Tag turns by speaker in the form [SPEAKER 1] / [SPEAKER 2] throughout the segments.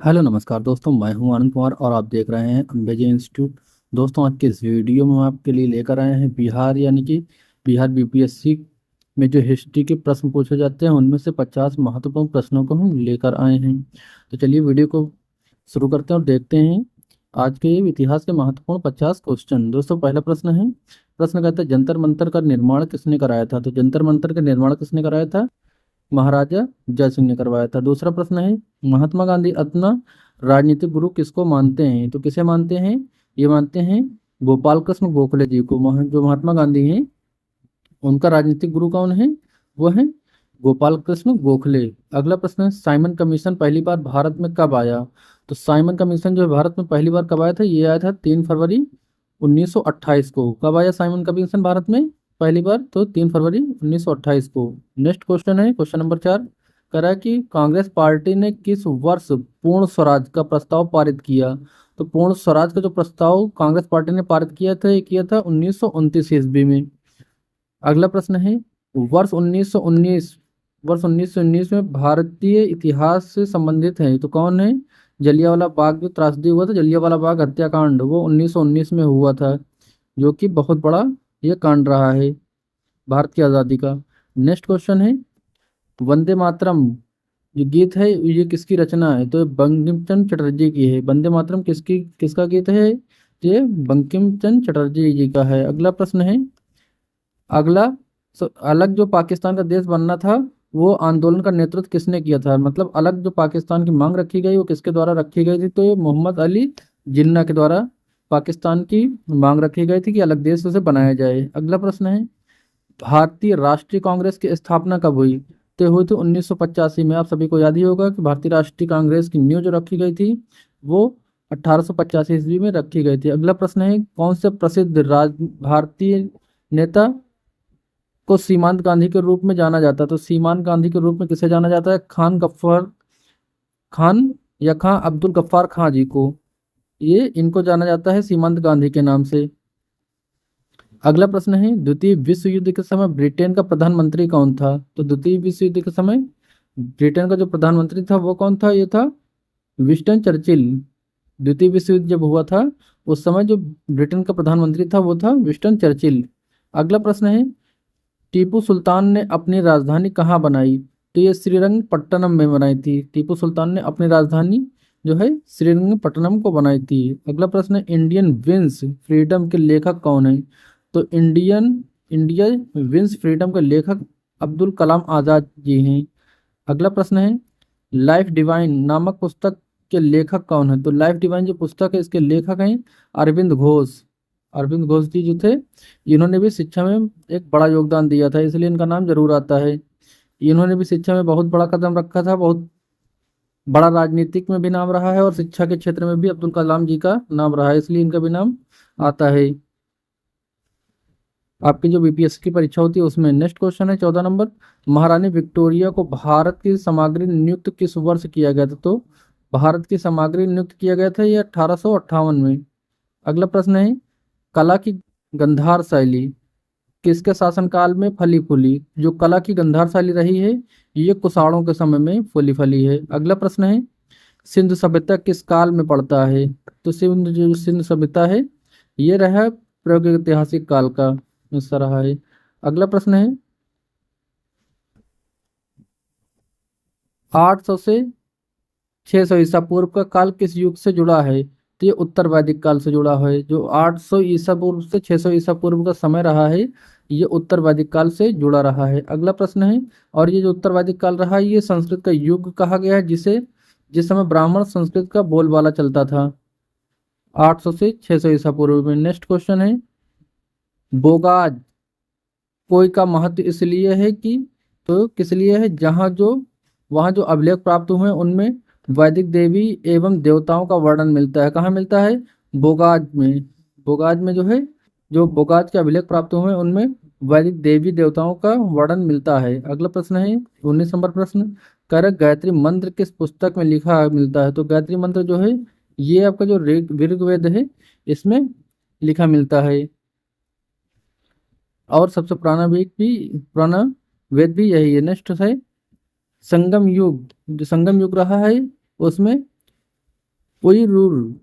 [SPEAKER 1] Hello नमस्कार दोस्तों, मैं हूं आनंद कुमार और आप देख रहे हैं अंबेजे इंस्टीट्यूट। दोस्तों, आज के इस वीडियो में हम आपके लिए लेकर आए हैं बिहार यानी कि बिहार बीपीएससी में जो हिस्ट्री के प्रश्न पूछे जाते हैं उनमें से 50 महत्वपूर्ण प्रश्नों को हम लेकर आए हैं। तो चलिए वीडियो को शुरू करते हैं और देखते हैं आज के इतिहास के महत्वपूर्ण 50 क्वेश्चन। दोस्तों, पहला प्रश्न है। प्रश्न कहता है, जंतर मंतर का निर्माण किसने कराया था? तो जंतर मंतर का निर्माण किसने कराया था? महाराजा जय सिंह ने करवाया था। दूसरा प्रश्न है, महात्मा गांधी अपना राजनीतिक गुरु किसको मानते हैं? तो किसे मानते हैं? ये मानते हैं गोपाल कृष्ण गोखले जी को। जो महात्मा गांधी हैं उनका राजनीतिक गुरु कौन है? वो है गोपाल कृष्ण गोखले। अगला प्रश्न है, साइमन कमीशन पहली बार भारत में कब आया? तो साइमन कमीशन जो है भारत में पहली बार कब आया था? ये आया था 3 फरवरी 1928 को। कब आया साइमन कमीशन भारत में पहली बार? तो 3 फरवरी 1928 को। नेक्स्ट क्वेश्चन है, क्वेश्चन नंबर 4। कह रहा है कि कांग्रेस पार्टी ने किस वर्ष पूर्ण स्वराज का प्रस्ताव पारित किया? तो पूर्ण स्वराज का जो प्रस्ताव कांग्रेस पार्टी ने पारित किया था, ये किया था 1929 ईस्वी में। अगला प्रश्न है, वर्ष 1919 में भारतीय इतिहास से संबंधित है तो कौन है? जलियांवाला बाग जो त्रासदी हुआ था, जलियांवाला बाग हत्याकांड, वो 1919 में हुआ था, जो कि बहुत बड़ा ये कांड रहा है भारत की आज़ादी का। नेक्स्ट क्वेश्चन है, वंदे मातरम जो गीत है ये किसकी रचना है? तो ये बंकिम चंद्र चटर्जी की है। वंदे मातरम किसका गीत है? ये बंकिम चंद्र चटर्जी जी का है। अगला प्रश्न है, अगला अलग जो पाकिस्तान का देश बनना था वो आंदोलन का नेतृत्व किसने किया था? मतलब अलग जो पाकिस्तान की मांग रखी गई वो किसके द्वारा रखी गई थी? तो ये मोहम्मद अली जिन्ना के द्वारा पाकिस्तान की मांग रखी गई थी कि अलग देश उसे बनाया जाए। अगला प्रश्न है, भारतीय राष्ट्रीय कांग्रेस की स्थापना कब हुई? तो हुई थी 1985 में। आप सभी को याद ही होगा कि भारतीय राष्ट्रीय कांग्रेस की नींव जो रखी गई थी वो 1885 ईस्वी में रखी गई थी। अगला प्रश्न है, कौन से प्रसिद्ध भारतीय नेता को सीमांत गांधी के रूप में जाना जाता है? तो सीमांत गांधी के रूप में किसे जाना जाता है? खान गफ्फार खान या खां अब्दुल गफ्फार खां जी को, ये इनको जाना जाता है सीमांत गांधी के नाम से। अगला प्रश्न है, द्वितीय विश्व युद्ध के समय ब्रिटेन का प्रधानमंत्री कौन था? तो द्वितीय विश्व युद्ध के समय ब्रिटेन का जो प्रधानमंत्री था वो कौन था? ये था विंस्टन चर्चिल। द्वितीय विश्व युद्ध जब हुआ था उस समय जो ब्रिटेन का प्रधानमंत्री था वो था विंस्टन चर्चिल। अगला प्रश्न है, टीपू सुल्तान ने अपनी राजधानी कहाँ बनाई? तो ये श्रीरंगपट्टनम में बनाई थी। टीपू सुल्तान ने अपनी राजधानी जो है श्रीरंगपट्टनम को बनाई थी। अगला प्रश्न है, इंडियन विंस फ्रीडम के लेखक कौन है? तो इंडिया विंस फ्रीडम के लेखक अब्दुल कलाम आज़ाद जी हैं। अगला प्रश्न है, लाइफ डिवाइन नामक पुस्तक के लेखक कौन है? तो लाइफ डिवाइन जो पुस्तक है इसके लेखक हैं अरविंद घोष। अरविंद घोष जी जो थे इन्होंने भी शिक्षा में एक बड़ा योगदान दिया था, इसलिए इनका नाम जरूर आता है। इन्होंने भी शिक्षा में बहुत बड़ा कदम रखा था, बहुत बड़ा राजनीतिक में भी नाम रहा है और शिक्षा के क्षेत्र में भी अब्दुल कलाम जी का नाम रहा है, इसलिए इनका भी नाम आता है आपकी जो बीपीएससी की परीक्षा होती है उसमें। नेक्स्ट क्वेश्चन है 14 नंबर, महारानी विक्टोरिया को भारत की सामग्री नियुक्त किस वर्ष किया गया था? तो भारत की सामग्री नियुक्त किया गया था ये 1858 में। अगला प्रश्न है, कला की गंधार शैली किसके शासनकाल में फली फूली? जो कला की गंधार शैली रही है ये कुषाणों के समय में फूली फली है। अगला प्रश्न है, सिंधु सभ्यता किस काल में पड़ता है? तो सिंधु सभ्यता है ये रहा प्रागैतिहासिक काल का हिस्सा रहा है। अगला प्रश्न है, 800 से 600 ईसा पूर्व का काल किस युग से जुड़ा है? तो ये उत्तर वैदिक काल से जुड़ा है। जो 800 ईसा पूर्व से 600 ईसा पूर्व का समय रहा है ये उत्तर वैदिक काल से जुड़ा रहा है। अगला प्रश्न है, और ये जो उत्तर वैदिक काल रहा है ये संस्कृत का युग कहा गया है जिस समय ब्राह्मण संस्कृत का बोलबाला चलता था 800 से 600 ईसा पूर्व में। नेक्स्ट क्वेश्चन है, बोगाज कोई का महत्व इसलिए है कि, तो किस लिए है, वहाँ जो अभिलेख प्राप्त हुए हैं उनमें वैदिक देवी एवं देवताओं का वर्णन मिलता है। कहाँ मिलता है? बोगाज में। बोगाज में जो है जो बोगाज के अभिलेख प्राप्त हुए हैं उनमें वैदिक देवी देवताओं का वर्णन मिलता है। अगला प्रश्न है 19 नंबर प्रश्न, कर गायत्री मंत्र किस पुस्तक में लिखा मिलता है? तो गायत्री मंत्र जो है ये आपका जो ऋग्वेद है इसमें लिखा मिलता है, और सबसे पुराना वेद भी यही है। नेक्स्ट है, संगम युग जो संगम युग रहा है उसमें उइरुर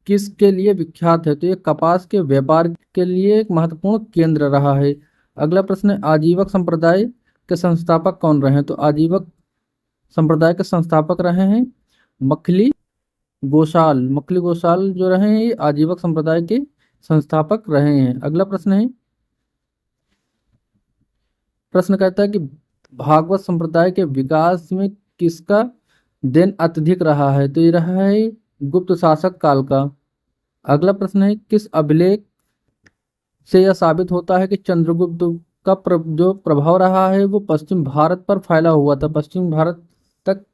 [SPEAKER 1] किसके लिए विख्यात है? तो ये कपास के व्यापार के लिए एक महत्वपूर्ण केंद्र रहा है। अगला प्रश्न है, आजीवक संप्रदाय के संस्थापक कौन रहे हैं? तो आजीवक संप्रदाय के संस्थापक रहे हैं मखली गोशाल। मखली गोशाल जो रहे हैं ये आजीवक संप्रदाय के संस्थापक रहे हैं। अगला प्रश्न है, प्रश्न कहता है कि भागवत संप्रदाय के विकास में किसका देन अत्यधिक रहा है? तो ये रहा है गुप्त शासक काल का। अगला प्रश्न है, किस अभिलेख से यह साबित होता है कि चंद्रगुप्त का जो प्रभाव रहा है वो पश्चिम भारत पर फैला हुआ था? पश्चिम भारत तक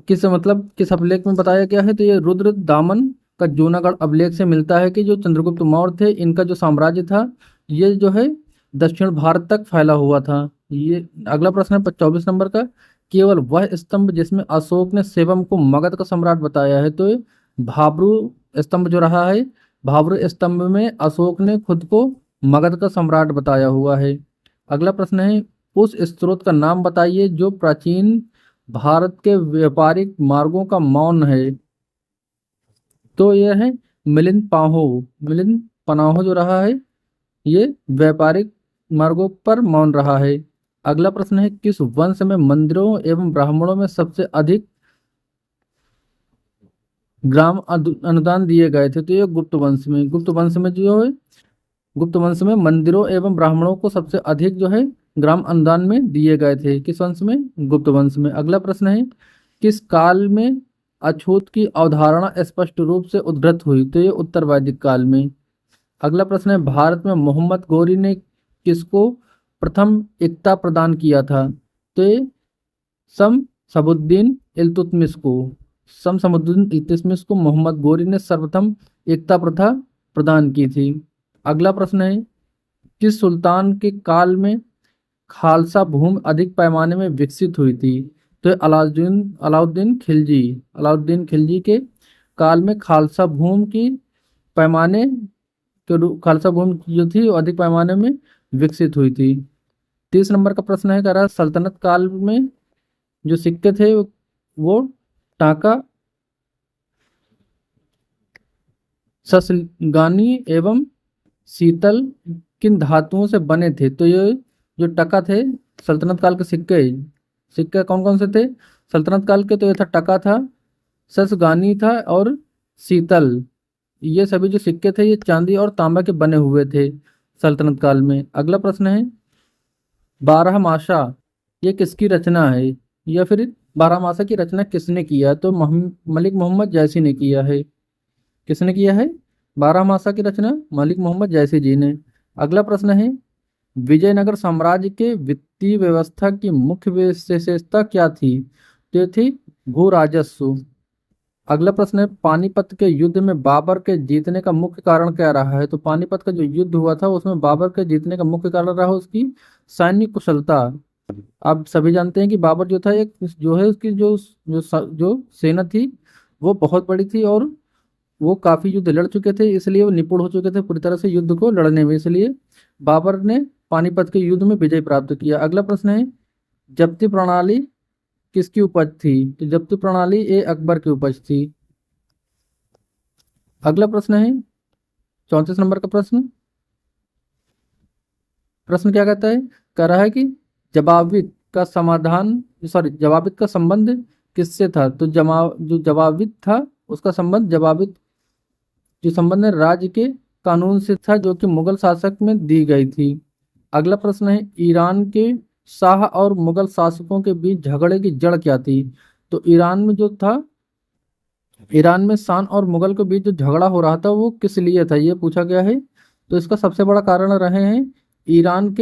[SPEAKER 1] किस मतलब किस अभिलेख में बताया गया है? तो ये रुद्र दामन का जूनागढ़ अभिलेख से मिलता है कि जो चंद्रगुप्त मौर्य थे इनका जो साम्राज्य था ये जो है दक्षिण भारत तक फैला हुआ था। ये अगला प्रश्न है 24 नंबर का, केवल वह स्तंभ जिसमें अशोक ने शिवम को मगध का सम्राट बताया है? तो ये भाब्रू स्तंभ जो रहा है, भाब्रू स्तंभ में अशोक ने खुद को मगध का सम्राट बताया हुआ है। अगला प्रश्न है, उस स्रोत का नाम बताइए जो प्राचीन भारत के व्यापारिक मार्गों का मौन है? तो यह है मिलिंद पाहो। मिलिंद पनाहो जो रहा है ये व्यापारिक मार्गों पर मौन रहा है। अगला प्रश्न है, किस वंश में मंदिरों एवं ब्राह्मणों में सबसे अधिक ग्राम अनुदान दिए गए थे? तो ये गुप्त वंश में। गुप्त वंश में जो है गुप्त वंश में मंदिरों एवं ब्राह्मणों को सबसे अधिक जो है ग्राम अनुदान में दिए गए थे। किस वंश में? गुप्त वंश में। अगला प्रश्न है, किस काल में अछूत की अवधारणा स्पष्ट रूप से उद्धृत हुई? तो ये उत्तर वैदिक काल में। अगला प्रश्न है, भारत में मोहम्मद गौरी ने किसको प्रथम इक्ता प्रदान किया था? तो ये शमसुद्दीन इल्तुतमिश को। शमसुद्दीन इल्तुतमिश को मोहम्मद गौरी ने सर्वप्रथम एकता प्रथा प्रदान की थी। अगला प्रश्न है, किस सुल्तान के काल में खालसा भूमि अधिक पैमाने में विकसित हुई थी? तो अलाउद्दीन अलाउद्दीन खिलजी के काल में खालसा भूमि की पैमाने खालसा भूमि जो थी वो अधिक पैमाने में विकसित हुई थी। 30 नंबर का प्रश्न है, कह रहा सल्तनत काल में जो सिक्के थे वो टाका ससगानी एवं शीतल किन धातुओं से बने थे? तो ये जो टका थे सल्तनत काल के सिक्के सिक्के कौन कौन से थे सल्तनत काल के? तो ये था टका था, ससगानी था और शीतल। ये सभी जो सिक्के थे ये चांदी और तांबा के बने हुए थे सल्तनत काल में। अगला प्रश्न है, बारहमासा ये किसकी रचना है? या फिर बारहमासा की रचना किसने किया? तो मलिक मोहम्मद जैसी ने किया है। किसने किया है बारहमासा की रचना? मलिक मोहम्मद जैसी जी ने। अगला प्रश्न है, विजयनगर साम्राज्य के वित्तीय व्यवस्था की मुख्य विशेषता क्या थी? तो ये थी भू राजस्व। अगला प्रश्न है, पानीपत के युद्ध में बाबर के जीतने का मुख्य कारण क्या रहा है? तो पानीपत का जो युद्ध हुआ था उसमें बाबर के जीतने का मुख्य कारण रहा उसकी सैन्य कुशलता। आप सभी जानते हैं कि बाबर जो था एक जो है उसकी जो सेना थी वो बहुत बड़ी थी और वो काफी युद्ध लड़ चुके थे, इसलिए वो निपुण हो चुके थे पूरी तरह से युद्ध को लड़ने में, इसलिए बाबर ने पानीपत के युद्ध में विजय प्राप्त किया। अगला प्रश्न है, जब्ती प्रणाली किसकी उपज थी? तो जब्ती प्रणाली ये अकबर की उपज थी। अगला प्रश्न है 34 नंबर का प्रश्न। प्रश्न क्या कहता है? कह रहा है कि जवाबित का संबंध किससे था? तो जो जवाबित था उसका संबंध जवाबित जो संबंध है राज्य के कानून से था जो कि मुगल शासक में दी गई थी। अगला प्रश्न है, ईरान के शाह और मुगल शासकों के बीच झगड़े की जड़ क्या थी? तो ईरान में शाह और मुगल के बीच जो झगड़ा हो रहा था वो किस लिए था ये पूछा गया है। तो इसका सबसे बड़ा कारण रहे हैं ईरान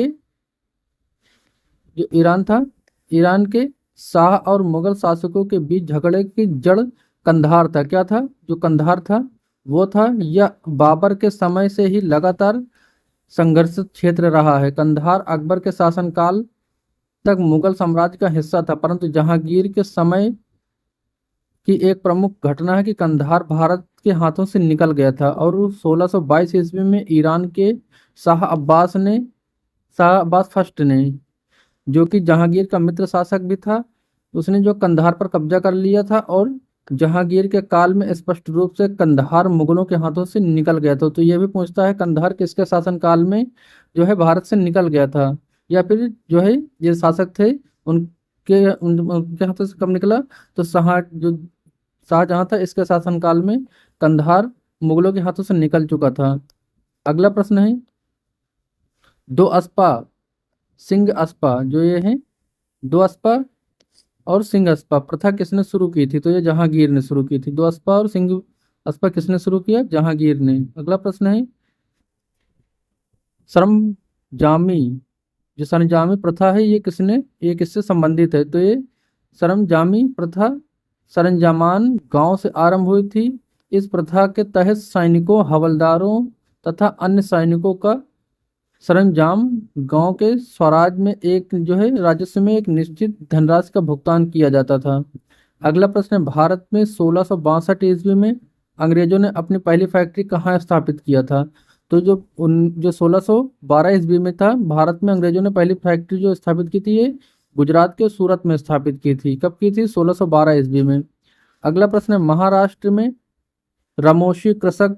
[SPEAKER 1] के शाह और मुगल शासकों के बीच झगड़े की जड़ कंधार था। क्या था? जो कंधार था वो था, यह बाबर के समय से ही लगातार संघर्षित क्षेत्र रहा है। कंधार अकबर के शासनकाल तक मुगल साम्राज्य का हिस्सा था, परंतु जहांगीर के समय की एक प्रमुख घटना है कि कंधार भारत के हाथों से निकल गया था और 1622 ईस्वी में ईरान के शाह अब्बास फर्स्ट ने, जो कि जहांगीर का मित्र शासक भी था, उसने जो कंधार पर कब्जा कर लिया था और जहांगीर के काल में स्पष्ट रूप से कंधार मुगलों के हाथों से निकल गया था। तो ये भी पूछता है कंधार किसके शासन काल में जो है भारत से निकल गया था, या फिर जो है ये शासक थे उनके हाथों से कब निकला। तो शाहजहां था, इसके शासनकाल में कंधार मुगलों के हाथों से निकल चुका था। अगला प्रश्न है, दो अस्पा सिंह अस्पा जो ये है, दो अस्पा और सिंह अस्पा प्रथा किसने शुरू की थी। तो ये जहांगीर ने शुरू की थी। दो अस्पा और सिंह अस्पा किसने शुरू किया, जहांगीर ने। अगला प्रश्न है, सरंजामी जो सरंजामी प्रथा है ये किससे संबंधित है। तो ये सरंजामी प्रथा सरंजामान गांव से आरंभ हुई थी। इस प्रथा के तहत सैनिकों, हवलदारों तथा अन्य सैनिकों का सरंजाम गांव के स्वराज में एक जो है राजस्व में एक निश्चित धनराशि का भुगतान किया जाता था। अगला प्रश्न है, भारत में 1662 ईस्वी में अंग्रेजों ने अपनी पहली फैक्ट्री कहाँ स्थापित किया था। तो जो 1612 ईस्वी में था, भारत में अंग्रेजों ने पहली फैक्ट्री जो स्थापित की थी, ये गुजरात के सूरत में स्थापित की थी। कब की थी, 1612 ईस्वी में। अगला प्रश्न है, महाराष्ट्र में रामोशी कृषक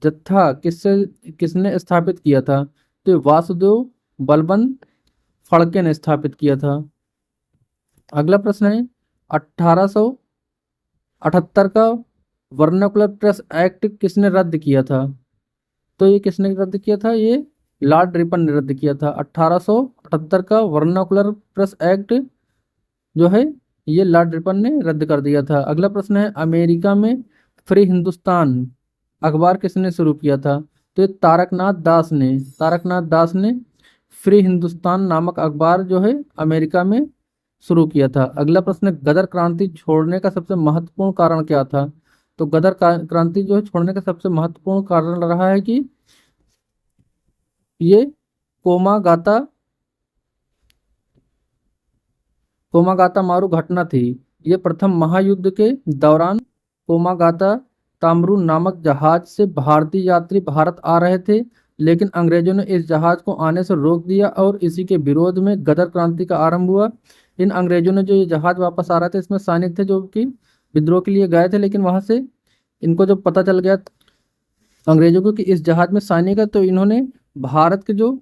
[SPEAKER 1] जत्था किसने स्थापित किया था। तो वासुदेव बलवंत फड़के ने स्थापित किया था। अगला प्रश्न है, 1878 का वर्नाकुलर प्रेस एक्ट किसने रद्द किया था। तो ये किसने रद्द किया था, ये लॉर्ड रिपन ने रद्द किया था। 1878 का वर्नाकुलर प्रेस एक्ट जो है ये लॉर्ड रिपन ने रद्द कर दिया था। अगला प्रश्न है, अमेरिका में फ्री हिंदुस्तान अखबार किसने शुरू किया था। तो ये तारकनाथ दास ने फ्री हिंदुस्तान नामक अखबार जो है अमेरिका में शुरू किया था। अगला प्रश्न है, गदर क्रांति छोड़ने का सबसे महत्वपूर्ण कारण क्या था। तो गदर क्रांति जो है छोड़ने का सबसे महत्वपूर्ण कारण रहा है कि ये कोमागाता मारू घटना थी। ये प्रथम महायुद्ध के दौरान कोमागाता तामरू नामक जहाज से भारतीय यात्री भारत आ रहे थे, लेकिन अंग्रेजों ने इस जहाज को आने से रोक दिया और इसी के विरोध में गदर क्रांति का आरंभ हुआ। इन अंग्रेजों ने जो ये जहाज वापस आ रहे थे, इसमें सैनिक थे जो कि विद्रोह के लिए गए थे, लेकिन वहां से इनको जब पता चल गया अंग्रेजों को कि इस जहाज में सैनिक है, तो इन्होंने भारत के जो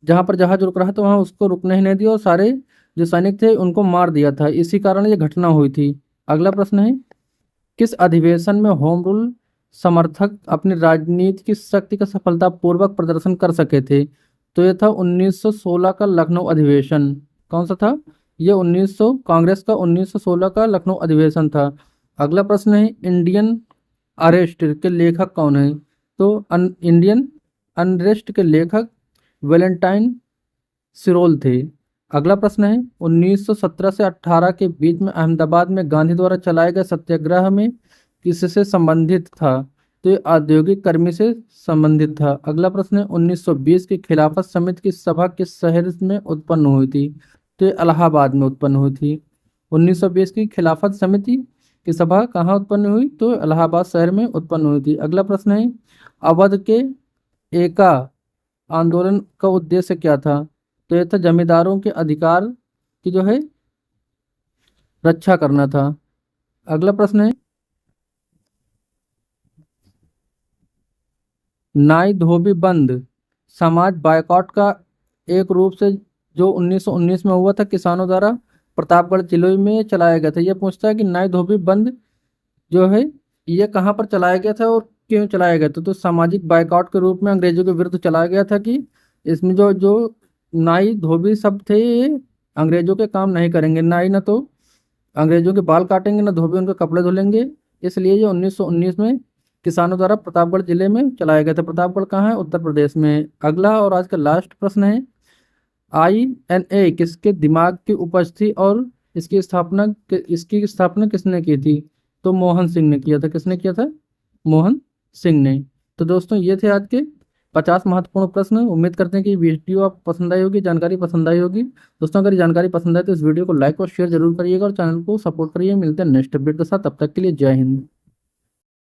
[SPEAKER 1] जहां पर जहाज रुक रहा था वहां उसको रुकने ही नहीं दिया और सारे जो सैनिक थे उनको मार दिया था। इसी कारण ये घटना हुई थी। अगला प्रश्न है, किस अधिवेशन में होम रूल समर्थक अपनी राजनीति की शक्ति का सफलतापूर्वक प्रदर्शन कर सके थे। तो ये था 1916 का लखनऊ अधिवेशन। कौन सा था, ये 1900 कांग्रेस का 1916 का लखनऊ अधिवेशन था। अगला प्रश्न है, इंडियन अरेस्ट के लेखक कौन है। तो इंडियन अनरेस्ट के लेखक वैलेंटाइन सिरोल थे। अगला प्रश्न है, 1917 से 18 के बीच में अहमदाबाद में गांधी द्वारा चलाए गए सत्याग्रह में किससे संबंधित था। तो ये औद्योगिक कर्मी से संबंधित था। अगला प्रश्न है, 1920 की खिलाफत समिति की सभा किस शहर में उत्पन्न हुई थी। तो ये इलाहाबाद में उत्पन्न हुई थी। 1920 की खिलाफत समिति की सभा कहाँ उत्पन्न हुई, तो इलाहाबाद शहर में उत्पन्न हुई थी। अगला प्रश्न है, अवध के एका आंदोलन का उद्देश्य क्या था। तो यह था जमींदारों के अधिकार की जो है रक्षा करना था। अगला प्रश्न है, नाई धोबी बंद समाज बायकॉट का एक रूप से जो 1919 में हुआ था किसानों द्वारा प्रतापगढ़ जिले में चलाया गया था। यह पूछता है कि नाई धोबी बंद जो है ये कहाँ पर चलाया गया था और क्यों चलाया गया था। तो सामाजिक बायकॉट के रूप में अंग्रेजों के विरुद्ध चलाया गया था कि इसमें जो जो नाई धोबी सब थे ये अंग्रेजों के काम नहीं करेंगे। नाई ना तो अंग्रेजों के बाल काटेंगे, ना धोबी उनके कपड़े धुलेंगे। इसलिए ये 1919 में किसानों द्वारा प्रतापगढ़ जिले में चलाया गया था। प्रतापगढ़ कहाँ है, उत्तर प्रदेश में। अगला और आज का लास्ट प्रश्न है, INA किसके दिमाग की उपज थी और इसकी स्थापना किसने की थी। तो मोहन सिंह ने किया था। किसने किया था, मोहन सिंह ने। तो दोस्तों ये थे आज के 50 महत्वपूर्ण प्रश्न। उम्मीद करते हैं कि वीडियो आपको पसंद आई होगी, जानकारी पसंद आई होगी। दोस्तों अगर जानकारी पसंद आए तो इस वीडियो को लाइक और शेयर जरूर करिएगा और चैनल को सपोर्ट करिए। मिलते हैं नेक्स्ट अपडेट के साथ, तब तक के लिए जय हिंद।